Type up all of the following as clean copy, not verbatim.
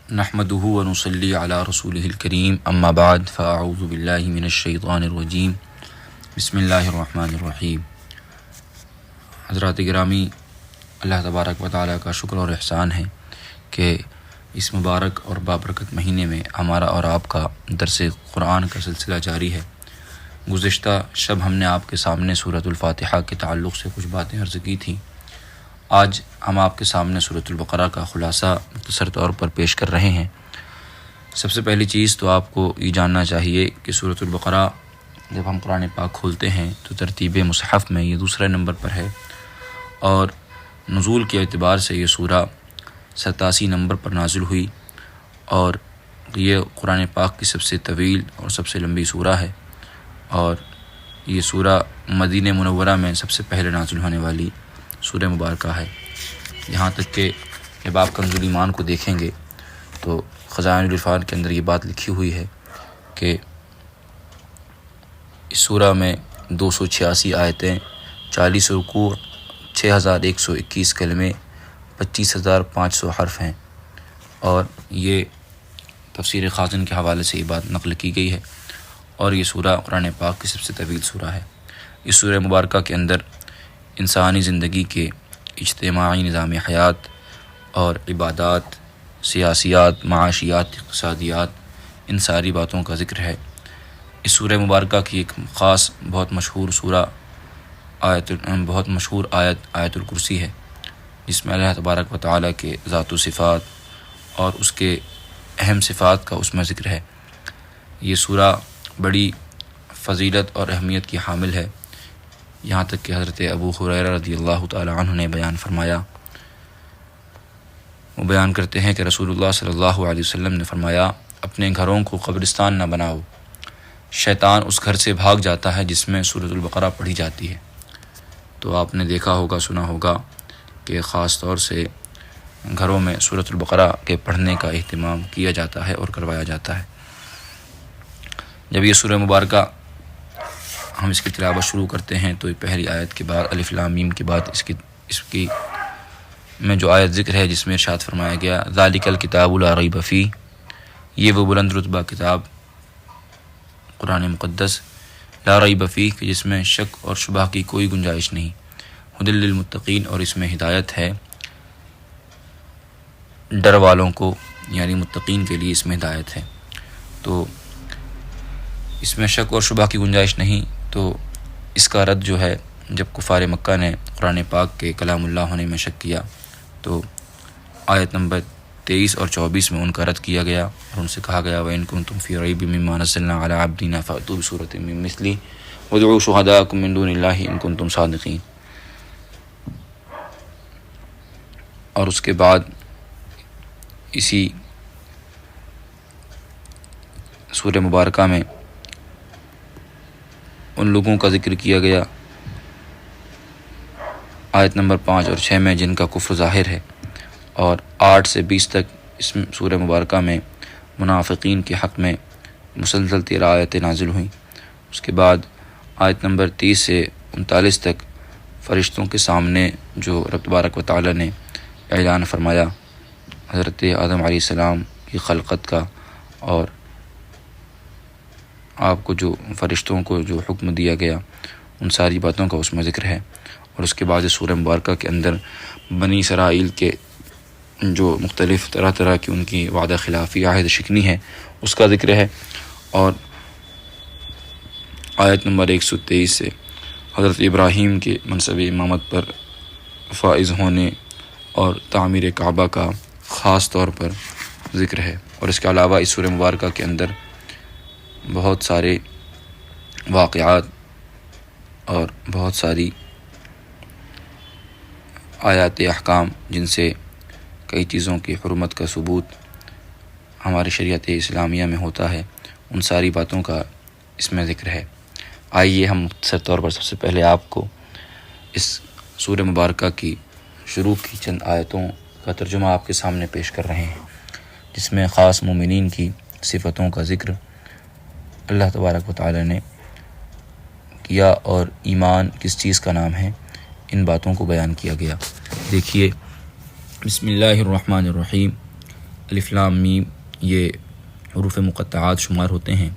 نحمده ونصلي على رسوله الكريم اما بعد فاعوذ بالله من الشیطان الرجیم بسم اللہ الرحمن الرحیم۔ حضرات گرامی، اللہ تبارک و تعالیٰ کا شکر اور احسان ہے کہ اس مبارک اور بابرکت مہینے میں ہمارا اور آپ کا درس قرآن کا سلسلہ جاری ہے۔ گزشتہ شب ہم نے آپ کے سامنے سورۃ الفاتحہ کے تعلق سے کچھ باتیں عرض کی تھیں۔ آج ہم آپ کے سامنے سورۃ البقرہ کا خلاصہ مختصر طور پر پیش کر رہے ہیں۔ سب سے پہلی چیز تو آپ کو یہ جاننا چاہیے کہ سورۃ البقرہ جب ہم قرآن پاک کھولتے ہیں تو ترتیب مصحف میں یہ دوسرے نمبر پر ہے، اور نزول کے اعتبار سے یہ سورہ 87 نمبر پر نازل ہوئی، اور یہ قرآن پاک کی سب سے طویل اور سب سے لمبی سورہ ہے، اور یہ سورہ مدینہ منورہ میں سب سے پہلے نازل ہونے والی سورہ مبارکہ ہے۔ یہاں تک کہ جب آپ کنز الایمان کو دیکھیں گے تو خزائن العرفان کے اندر یہ بات لکھی ہوئی ہے کہ اس سورہ میں 286 آیتیں، 40 رکوع، 6121 کلمے، 25500 حرف ہیں، اور یہ تفسیر خازن کے حوالے سے یہ بات نقل کی گئی ہے، اور یہ سورہ قرآن پاک کی سب سے طویل سورہ ہے۔ اس سورہ مبارکہ کے اندر انسانی زندگی کے اجتماعی نظام حیات اور عبادات، سیاسیات، معاشیات، اقتصادیات، ان ساری باتوں کا ذکر ہے۔ اس سورہ مبارکہ کی ایک خاص بہت مشہور آیت الکرسی ہے، جس میں اللہ تبارک و تعالیٰ کے ذات و صفات اور اس کے اہم صفات کا اس میں ذکر ہے۔ یہ سورہ بڑی فضیلت اور اہمیت کی حامل ہے، یہاں تک کہ حضرت ابو ہریرہ رضی اللہ تعالی عنہ نے بیان فرمایا، وہ بیان کرتے ہیں کہ رسول اللہ صلی اللہ علیہ وسلم نے فرمایا، اپنے گھروں کو قبرستان نہ بناؤ، شیطان اس گھر سے بھاگ جاتا ہے جس میں سورۃ البقرہ پڑھی جاتی ہے۔ تو آپ نے دیکھا ہوگا، سنا ہوگا کہ خاص طور سے گھروں میں سورۃ البقرہ کے پڑھنے کا اہتمام کیا جاتا ہے اور کروایا جاتا ہے۔ جب یہ سورہ مبارکہ ہم اس کی تلاوت شروع کرتے ہیں تو پہلی آیت کے بعد الف لام میم کے بعد اس کی میں جو آیت ذکر ہے جس میں ارشاد فرمایا گیا، ذالک الکتاب لا ریب فیہ، یہ وہ بلند رتبہ کتاب قرآن مقدس لا ریب فیہ کہ جس میں شک اور شبہ کی کوئی گنجائش نہیں، ھدی للمتقین، اور اس میں ہدایت ہے ڈر والوں کو، یعنی متقین کے لیے اس میں ہدایت ہے۔ تو اس میں شک اور شبہ کی گنجائش نہیں، تو اس کا رد جو ہے، جب کفار مکہ نے قرآن پاک کے کلام اللہ ہونے میں شک کیا تو آیت نمبر 23 اور 24 میں ان کا رد کیا گیا، اور ان سے کہا گیا وَإِن كُنتُمْ فِي رَيْبٍ مِّمَّا نَزَّلْنَا عَلَىٰ عَبْدِنَا فَأْتُوا بِسُورَةٍ مِّن مِّثْلِهِ وَادْعُوا شُهَدَاءَكُم مِّن دُونِ اللَّهِ إِن كُنتُمْ صَادِقِينَ۔ اور اس کے بعد اسی سورہ مبارکہ میں ان لوگوں کا ذکر کیا گیا آیت نمبر 5 اور 6 میں جن کا کفر ظاہر ہے، اور 8 سے 20 تک اس سورہ مبارکہ میں منافقین کے حق میں مسلسل 13 آیتیں نازل ہوئیں۔ اس کے بعد آیت نمبر 30 سے 39 تک فرشتوں کے سامنے جو رب تبارک و تعالیٰ نے اعلان فرمایا حضرت آدم علیہ السلام کی خلقت کا، اور آپ کو جو فرشتوں کو جو حکم دیا گیا ان ساری باتوں کا اس میں ذکر ہے۔ اور اس کے بعد سورہ مبارکہ کے اندر بنی اسرائیل کے جو مختلف طرح کی ان کی وعدہ خلافی، عہد شکنی ہے، اس کا ذکر ہے۔ اور آیت نمبر 123 سے حضرت ابراہیم کے منصب امامت پر فائز ہونے اور تعمیر کعبہ کا خاص طور پر ذکر ہے۔ اور اس کے علاوہ اس سورہ مبارکہ کے اندر بہت سارے واقعات اور بہت ساری آیات احکام جن سے کئی چیزوں کی حرمت کا ثبوت ہماری شریعت اسلامیہ میں ہوتا ہے، ان ساری باتوں کا اس میں ذکر ہے۔ آئیے ہم مختصر طور پر سب سے پہلے آپ کو اس سورہ مبارکہ کی شروع کی چند آیتوں کا ترجمہ آپ کے سامنے پیش کر رہے ہیں، جس میں خاص مومنین کی صفتوں کا ذکر اللہ تبارک و تعالی نے کیا، اور ایمان کس چیز کا نام ہے، ان باتوں کو بیان کیا گیا۔ دیکھیے، بسم اللہ الرحمن الرحیم، الف لام میم یہ حروف مقطعات شمار ہوتے ہیں،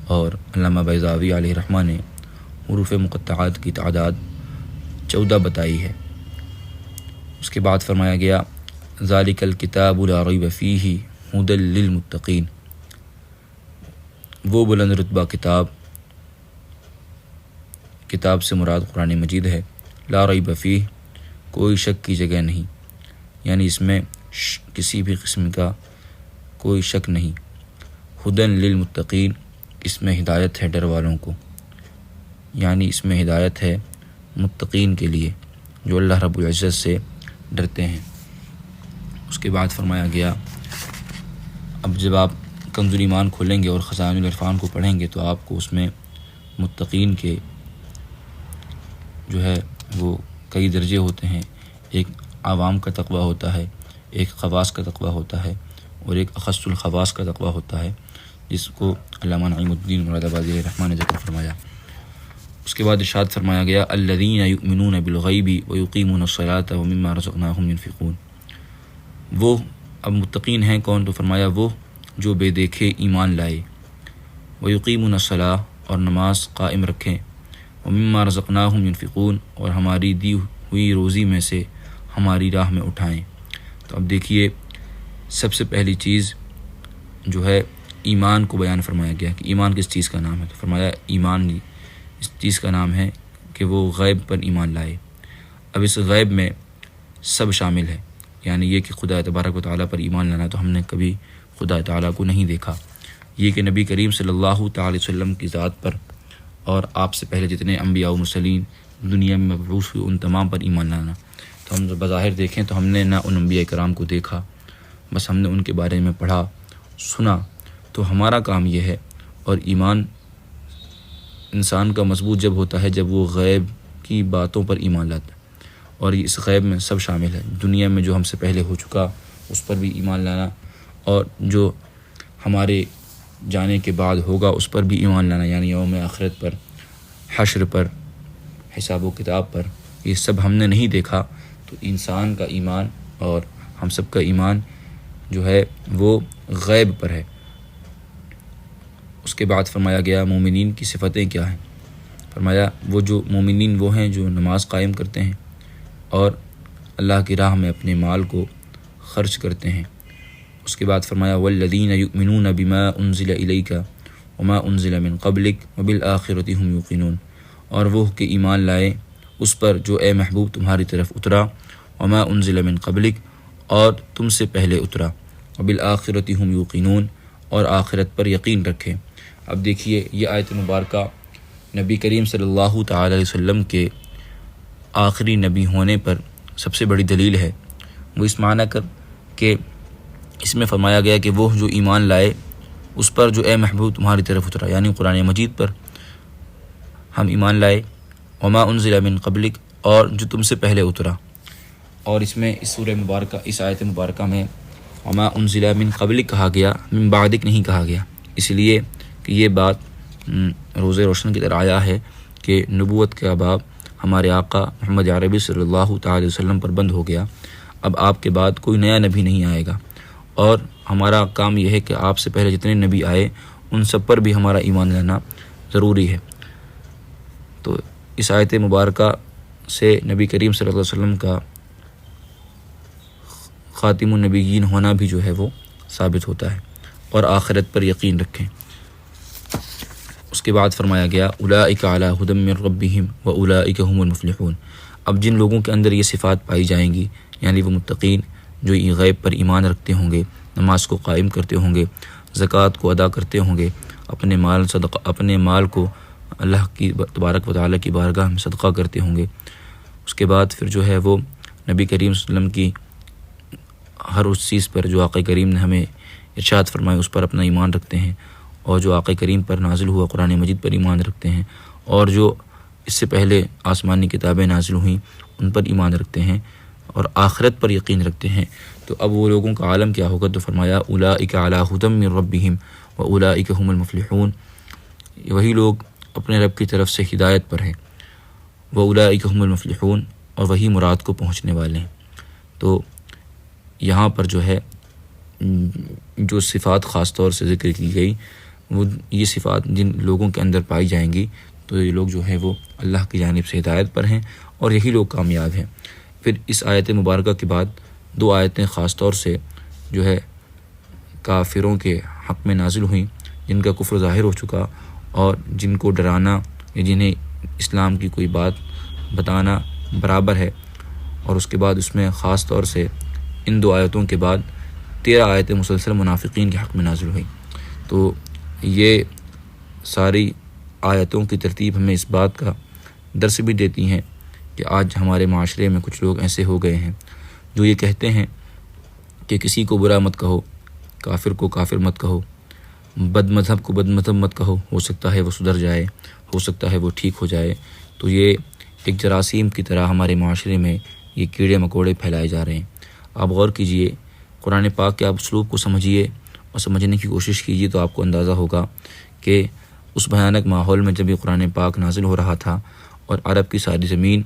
اور علامہ بیضاوی علیہ رحمہ نے حروف مقطعات کی تعداد 14 بتائی ہے۔ اس کے بعد فرمایا گیا ذالک الکتاب لا ریب فیہ ھدی للمتقین، وہ بلند رتبہ کتاب سے مراد قرآن مجید ہے، لا ریب فیہ کوئی شک کی جگہ نہیں، یعنی اس میں کسی بھی قسم کا کوئی شک نہیں، ھدی للمتقین اس میں ہدایت ہے ڈر والوں کو، یعنی اس میں ہدایت ہے متقین کے لیے جو اللہ رب العزت سے ڈرتے ہیں۔ اس کے بعد فرمایا گیا اب جب آپ کنز الایمان کھولیں گے اور خزائن العرفان کو پڑھیں گے تو آپ کو اس میں متقین کے جو ہے وہ کئی درجے ہوتے ہیں، ایک عوام کا تقویٰ ہوتا ہے، ایک خواص کا تقویٰ ہوتا ہے، اور ایک اخص الخواص کا تقویٰ ہوتا ہے، جس کو علامہ نعیم الدین مراد آبادی علیہ رحمہ نے ذکر فرمایا۔ اس کے بعد ارشاد فرمایا گیا الذین یؤمنون بالغیب ویقیمون الصلاۃ ومما رزقناہم ینفقون، وہ اب متقین ہیں کون؟ تو فرمایا وہ جو بے دیکھے ایمان لائے، ویقیمون الصلاۃ اور نماز قائم رکھیں، ومما رزقناہم ینفقون اور ہماری دی ہوئی روزی میں سے ہماری راہ میں اٹھائیں۔ تو اب دیکھیے سب سے پہلی چیز جو ہے ایمان کو بیان فرمایا گیا کہ ایمان کس چیز کا نام ہے، تو فرمایا ایمان اس چیز کا نام ہے کہ وہ غیب پر ایمان لائے۔ اب اس غیب میں سب شامل ہے، یعنی یہ کہ خدا تبارک و تعالیٰ پر ایمان لانا، تو ہم نے کبھی خدا تعالیٰ کو نہیں دیکھا، یہ کہ نبی کریم صلی اللہ تعالی وسلم کی ذات پر اور آپ سے پہلے جتنے انبیاء و مرسلین دنیا میں مبعوث ہوئے ان تمام پر ایمان لانا۔ تو ہم بظاہر دیکھیں تو ہم نے نہ ان انبیاء کرام کو دیکھا، بس ہم نے ان کے بارے میں پڑھا سنا، تو ہمارا کام یہ ہے۔ اور ایمان انسان کا مضبوط جب ہوتا ہے جب وہ غیب کی باتوں پر ایمان لاتا ہے، اور اس غیب میں سب شامل ہے، دنیا میں جو ہم سے پہلے ہو چکا اس پر بھی ایمان لانا، اور جو ہمارے جانے کے بعد ہوگا اس پر بھی ایمان لانا، یعنی یوم آخرت پر، حشر پر، حساب و کتاب پر، یہ سب ہم نے نہیں دیکھا۔ تو انسان کا ایمان اور ہم سب کا ایمان جو ہے وہ غیب پر ہے۔ اس کے بعد فرمایا گیا مومنین کی صفتیں کیا ہیں، فرمایا وہ جو مومنین وہ ہیں جو نماز قائم کرتے ہیں اور اللہ کی راہ میں اپنے مال کو خرچ کرتے ہیں۔ اس کے بعد فرمایا والذین یؤمنون بما انزل الیک وما انزل من قبلک وبالآخرۃ هم یوقنون، اور وہ کہ ایمان لائے اس پر جو اے محبوب تمہاری طرف اترا، وما انزل من قبلک اور تم سے پہلے اترا، وبالآخرۃ هم یوقنون اور آخرت پر یقین رکھے۔ اب دیکھیے یہ آیت مبارکہ نبی کریم صلی اللہ تعالی علیہ وسلم کے آخری نبی ہونے پر سب سے بڑی دلیل ہے، وہ اس معنی کر کہ اس میں فرمایا گیا کہ وہ جو ایمان لائے اس پر جو اے محبوب تمہاری طرف اترا، یعنی قرآن مجید پر ہم ایمان لائے، وما انزل من قبلک اور جو تم سے پہلے اترا۔ اور اس میں اس سورہ مبارکہ اس آیت مبارکہ میں وما انزل من قبلک کہا گیا، من بعدک نہیں کہا گیا، اس لیے کہ یہ بات روز روشن کی طرح آیا ہے کہ نبوت کا باب ہمارے آقا محمد عربی صلی اللہ تعالی وسلم پر بند ہو گیا، اب آپ کے بعد کوئی نیا نبی نہیں آئے گا، اور ہمارا کام یہ ہے کہ آپ سے پہلے جتنے نبی آئے ان سب پر بھی ہمارا ایمان لانا ضروری ہے۔ تو اس آیت مبارکہ سے نبی کریم صلی اللہ علیہ وسلم کا خاتم النبیین ہونا بھی جو ہے وہ ثابت ہوتا ہے، اور آخرت پر یقین رکھیں۔ اس کے بعد فرمایا گیا اولئک علی ھدی من ربہم واولئک ھم المفلحون، اب جن لوگوں کے اندر یہ صفات پائی جائیں گی، یعنی وہ متقین جو غیب پر ایمان رکھتے ہوں گے، نماز کو قائم کرتے ہوں گے، زکوٰۃ کو ادا کرتے ہوں گے، اپنے مال کو اللہ کی تبارک و تعالیٰ کی بارگاہ میں صدقہ کرتے ہوں گے، اس کے بعد پھر جو ہے وہ نبی کریم صلی اللہ علیہ وسلم کی ہر اس چیز پر جو آقا کریم نے ہمیں ارشاد فرمایا اس پر اپنا ایمان رکھتے ہیں، اور جو آقا کریم پر نازل ہوا قرآن مجید پر ایمان رکھتے ہیں، اور جو اس سے پہلے آسمانی کتابیں نازل ہوئیں ان پر ایمان رکھتے ہیں، اور آخرت پر یقین رکھتے ہیں۔ تو اب وہ لوگوں کا عالم کیا ہوگا؟ تو فرمایا اولئک علی ھدی من ربہم واولئک ھم المفلحون، وہی لوگ اپنے رب کی طرف سے ہدایت پر ہیں، واولئک ھم المفلحون اور وہی مراد کو پہنچنے والے ہیں۔ تو یہاں پر جو ہے جو صفات خاص طور سے ذکر کی گئی وہ یہ صفات جن لوگوں کے اندر پائی جائیں گی تو یہ لوگ جو ہے وہ اللہ کی جانب سے ہدایت پر ہیں اور یہی لوگ کامیاب ہیں۔ پھر اس آیت مبارکہ کے بعد 2 آیتیں خاص طور سے جو ہے کافروں کے حق میں نازل ہوئیں، جن کا کفر ظاہر ہو چکا اور جن کو ڈرانا یا جنہیں اسلام کی کوئی بات بتانا برابر ہے، اور اس کے بعد اس میں خاص طور سے ان 2 آیتوں کے بعد 13 آیتیں مسلسل منافقین کے حق میں نازل ہوئیں۔ تو یہ ساری آیتوں کی ترتیب ہمیں اس بات کا درس بھی دیتی ہیں کہ آج ہمارے معاشرے میں کچھ لوگ ایسے ہو گئے ہیں جو یہ کہتے ہیں کہ کسی کو برا مت کہو، کافر کو کافر مت کہو، بد مذہب کو بد مذہب مت کہو، ہو سکتا ہے وہ سدھر جائے، ہو سکتا ہے وہ ٹھیک ہو جائے۔ تو یہ ایک جراثیم کی طرح ہمارے معاشرے میں یہ کیڑے مکوڑے پھیلائے جا رہے ہیں۔ آپ غور کیجئے، قرآن پاک کے آپ اسلوب کو سمجھیے اور سمجھنے کی کوشش کیجیے تو آپ کو اندازہ ہوگا کہ اس بھیانک ماحول میں جب یہ قرآن پاک نازل ہو رہا تھا اور عرب کی ساری زمین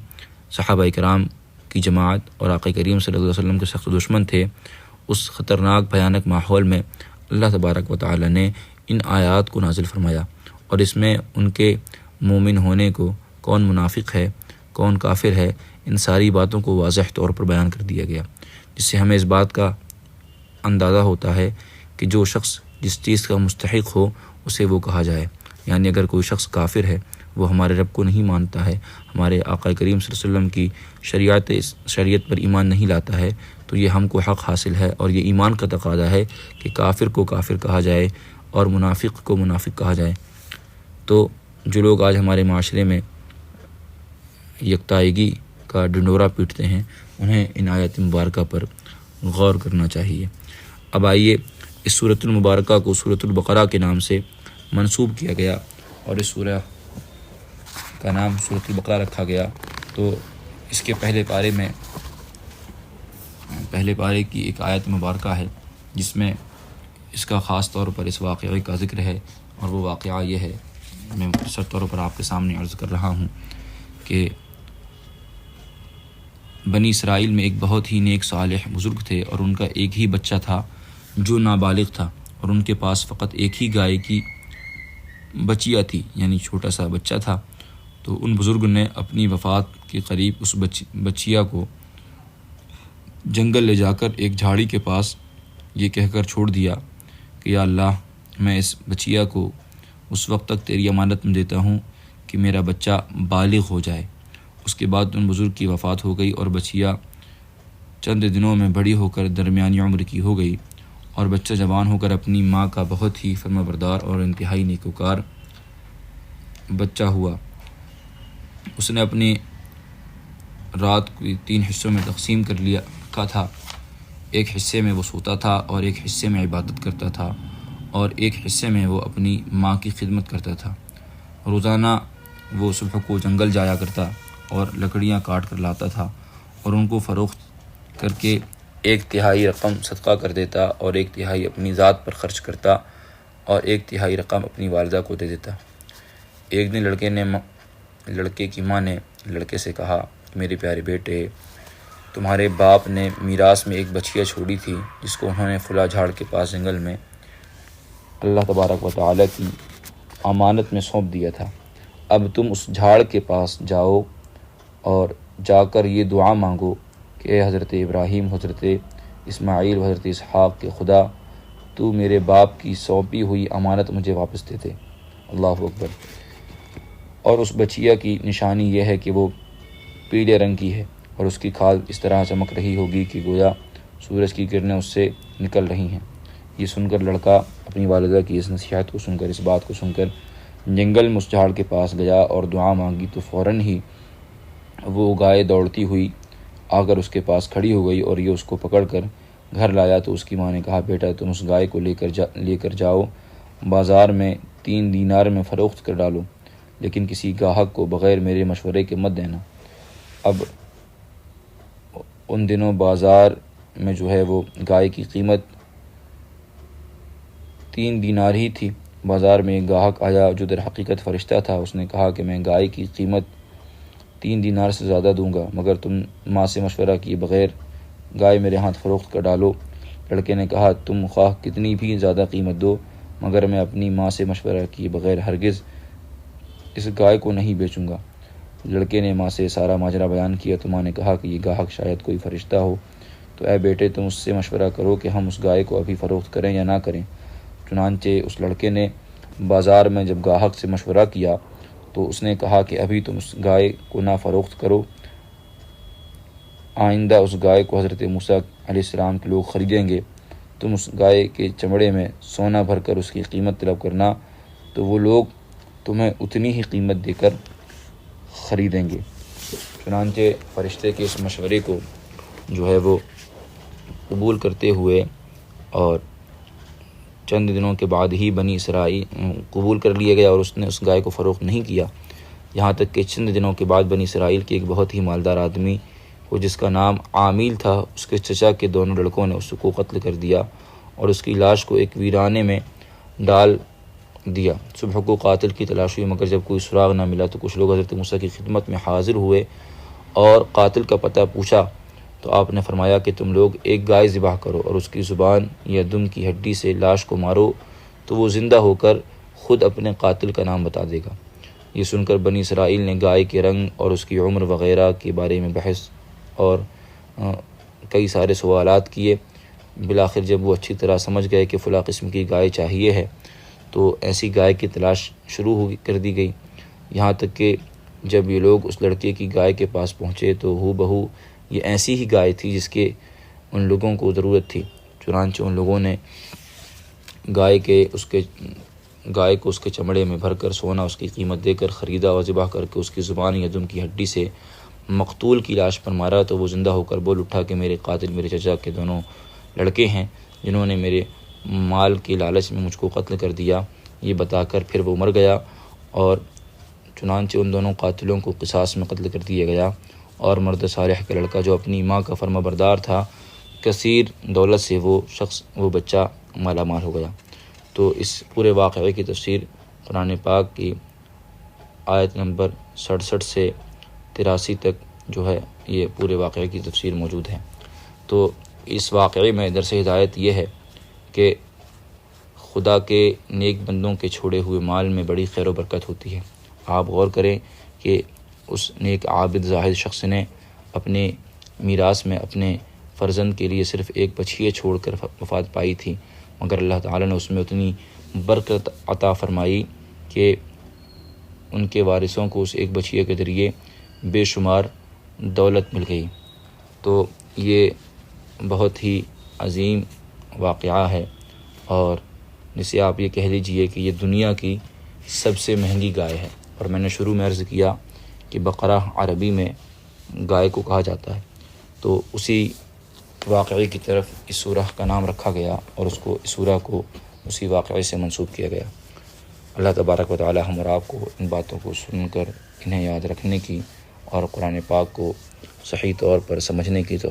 صحابہ کرام کی جماعت اور آقا کریم صلی اللہ علیہ وسلم کے سخت دشمن تھے، اس خطرناک بھیانک ماحول میں اللہ تبارک و تعالی نے ان آیات کو نازل فرمایا، اور اس میں ان کے مومن ہونے کو، کون منافق ہے کون کافر ہے، ان ساری باتوں کو واضح طور پر بیان کر دیا گیا، جس سے ہمیں اس بات کا اندازہ ہوتا ہے کہ جو شخص جس چیز کا مستحق ہو اسے وہ کہا جائے۔ یعنی اگر کوئی شخص کافر ہے، وہ ہمارے رب کو نہیں مانتا ہے، ہمارے آقا کریم صلی اللہ علیہ وسلم کی شریعت پر ایمان نہیں لاتا ہے، تو یہ ہم کو حق حاصل ہے اور یہ ایمان کا تقاضا ہے کہ کافر کو کافر کہا جائے اور منافق کو منافق کہا جائے۔ تو جو لوگ آج ہمارے معاشرے میں یکتائیگی کا ڈنڈورا پیٹتے ہیں، انہیں ان آیات مبارکہ پر غور کرنا چاہیے۔ اب آئیے، اس سورۃ المبارکہ کو سورۃ البقرہ کے نام سے منسوب کیا گیا اور اس سورہ کا نام سورۃ البقرہ رکھا گیا، تو اس کے پہلے پارے کی ایک آیت مبارکہ ہے جس میں اس کا خاص طور پر اس واقعے کا ذکر ہے، اور وہ واقعہ یہ ہے، میں مختصر طور پر آپ کے سامنے عرض کر رہا ہوں کہ بنی اسرائیل میں ایک بہت ہی نیک صالح بزرگ تھے، اور ان کا ایک ہی بچہ تھا جو نابالغ تھا، اور ان کے پاس فقط ایک ہی گائے کی بچیا تھی، یعنی چھوٹا سا بچہ تھا۔ تو ان بزرگ نے اپنی وفات کے قریب اس بچیا کو جنگل لے جا کر ایک جھاڑی کے پاس یہ کہہ کر چھوڑ دیا کہ یا اللہ، میں اس بچیا کو اس وقت تک تیری امانت میں دیتا ہوں کہ میرا بچہ بالغ ہو جائے۔ اس کے بعد ان بزرگ کی وفات ہو گئی اور بچیا چند دنوں میں بڑی ہو کر درمیانی عمر کی ہو گئی، اور بچہ جوان ہو کر اپنی ماں کا بہت ہی فرما بردار اور انتہائی نیکوکار بچہ ہوا۔ اس نے اپنی رات کو 3 حصوں میں تقسیم کر لیا رکھا تھا، ایک حصے میں وہ سوتا تھا اور ایک حصے میں عبادت کرتا تھا، اور ایک حصے میں وہ اپنی ماں کی خدمت کرتا تھا۔ روزانہ وہ صبح کو جنگل جایا کرتا اور لکڑیاں کاٹ کر لاتا تھا، اور ان کو فروخت کر کے 1/3 رقم صدقہ کر دیتا اور 1/3 اپنی ذات پر خرچ کرتا اور 1/3 رقم اپنی والدہ کو دے دیتا۔ ایک دن لڑکے کی ماں نے لڑکے سے کہا، میرے پیارے بیٹے، تمہارے باپ نے میراث میں ایک بچیا چھوڑی تھی جس کو انہوں نے فلاں جھاڑ کے پاس جنگل میں اللہ تبارک و تعالی کی امانت میں سونپ دیا تھا۔ اب تم اس جھاڑ کے پاس جاؤ اور جا کر یہ دعا مانگو کہ اے حضرت ابراہیم، حضرت اسماعیل و حضرت اسحاق کے خدا، تو میرے باپ کی سونپی ہوئی امانت مجھے واپس دے دے۔ اللہ اکبر۔ اور اس بچیا کی نشانی یہ ہے کہ وہ پیلے رنگ کی ہے اور اس کی کھال اس طرح چمک رہی ہوگی کہ گویا سورج کی کرنیں اس سے نکل رہی ہیں۔ یہ سن کر لڑکا اپنی والدہ کی اس نصیحت کو سن کر، اس بات کو سن کر جنگل میں اس جھاڑ کے پاس گیا اور دعا مانگی، تو فوراً ہی وہ گائے دوڑتی ہوئی آ کر اس کے پاس کھڑی ہو گئی، اور یہ اس کو پکڑ کر گھر لایا۔ تو اس کی ماں نے کہا، بیٹا تم اس گائے کو لے کر جاؤ، بازار میں 3 دینار میں فروخت کر ڈالو، لیکن کسی گاہک کو بغیر میرے مشورے کے مت دینا۔ اب ان دنوں بازار میں جو ہے وہ گائے کی قیمت 3 دینار ہی تھی۔ بازار میں ایک گاہک آیا جو در حقیقت فرشتہ تھا، اس نے کہا کہ میں گائے کی قیمت 3 دینار سے زیادہ دوں گا، مگر تم ماں سے مشورہ کیے بغیر گائے میرے ہاتھ فروخت کر ڈالو۔ لڑکے نے کہا تم خواہ کتنی بھی زیادہ قیمت دو مگر میں اپنی ماں سے مشورہ کیے بغیر ہرگز اس گائے کو نہیں بیچوں گا۔ لڑکے نے ماں سے سارا ماجرا بیان کیا تو ماں نے کہا کہ یہ گاہک شاید کوئی فرشتہ ہو، تو اے بیٹے تم اس سے مشورہ کرو کہ ہم اس گائے کو ابھی فروخت کریں یا نہ کریں۔ چنانچہ اس لڑکے نے بازار میں جب گاہک سے مشورہ کیا تو اس نے کہا کہ ابھی تم اس گائے کو نہ فروخت کرو، آئندہ اس گائے کو حضرت موسیٰ علیہ السلام کے لوگ خریدیں گے، تم اس گائے کے چمڑے میں سونا بھر کر اس کی قیمت طلب کرنا تو وہ لوگ تمہیں اتنی ہی قیمت دے کر خریدیں گے۔ چنانچہ فرشتے کے اس مشورے کو جو ہے وہ قبول کرتے ہوئے اور چند دنوں کے بعد ہی بنی اسرائیل قبول کر لیا گیا اور اس نے اس گائے کو فروخت نہیں کیا، یہاں تک کہ چند دنوں کے بعد بنی اسرائیل کے ایک بہت ہی مالدار آدمی کو جس کا نام عامیل تھا، اس کے چچا کے دونوں لڑکوں نے اس کو قتل کر دیا اور اس کی لاش کو ایک ویرانے میں ڈال دیا۔ صبح کو قاتل کی تلاش ہوئی مگر جب کوئی سراغ نہ ملا تو کچھ لوگ حضرت موسیٰ کی خدمت میں حاضر ہوئے اور قاتل کا پتہ پوچھا تو آپ نے فرمایا کہ تم لوگ ایک گائے ذبح کرو اور اس کی زبان یا دم کی ہڈی سے لاش کو مارو تو وہ زندہ ہو کر خود اپنے قاتل کا نام بتا دے گا۔ یہ سن کر بنی اسرائیل نے گائے کے رنگ اور اس کی عمر وغیرہ کے بارے میں بحث اور کئی سارے سوالات کیے۔ بالآخر جب وہ اچھی طرح سمجھ گئے کہ فلاں قسم کی گائے چاہیے ہے تو ایسی گائے کی تلاش شروع کر دی گئی، یہاں تک کہ جب یہ لوگ اس لڑکے کی گائے کے پاس پہنچے تو ہو بہو یہ ایسی ہی گائے تھی جس کے ان لوگوں کو ضرورت تھی۔ چنانچہ ان لوگوں نے گائے کو اس کے چمڑے میں بھر کر سونا اس کی قیمت دے کر خریدا اور ذبح کر کے اس کی زبان یا دم کی ہڈی سے مقتول کی لاش پر مارا تو وہ زندہ ہو کر بول اٹھا کہ میرے قاتل میرے چچا کے دونوں لڑکے ہیں جنہوں نے میرے مال کے لالچ میں مجھ کو قتل کر دیا۔ یہ بتا کر پھر وہ مر گیا اور چنانچہ ان دونوں قاتلوں کو قصاص میں قتل کر دیا گیا اور مرد صالح کا لڑکا جو اپنی ماں کا فرما بردار تھا کثیر دولت سے وہ بچہ مالا مال ہو گیا۔ تو اس پورے واقعے کی تفسیر قرآن پاک کی آیت نمبر 67 سے 83 تک جو ہے یہ پورے واقعے کی تفسیر موجود ہے۔ تو اس واقعے میں درس ہدایت یہ ہے کہ خدا کے نیک بندوں کے چھوڑے ہوئے مال میں بڑی خیر و برکت ہوتی ہے۔ آپ غور کریں کہ اس نیک عابد زاہد شخص نے اپنے میراث میں اپنے فرزند کے لیے صرف ایک بچھیے چھوڑ کر وفات پائی تھی، مگر اللہ تعالیٰ نے اس میں اتنی برکت عطا فرمائی کہ ان کے وارثوں کو اس ایک بچھیے کے ذریعے بے شمار دولت مل گئی۔ تو یہ بہت ہی عظیم واقعہ ہے اور جسے آپ یہ کہہ لیجئے کہ یہ دنیا کی سب سے مہنگی گائے ہے۔ اور میں نے شروع میں عرض کیا کہ بقرہ عربی میں گائے کو کہا جاتا ہے، تو اسی واقعے کی طرف اس سورہ کا نام رکھا گیا اور اس سورہ کو اسی واقعے سے منسوب کیا گیا۔ اللہ تبارک و تعالی ہم اور آپ کو ان باتوں کو سن کر انہیں یاد رکھنے کی اور قرآن پاک کو صحیح طور پر سمجھنے کی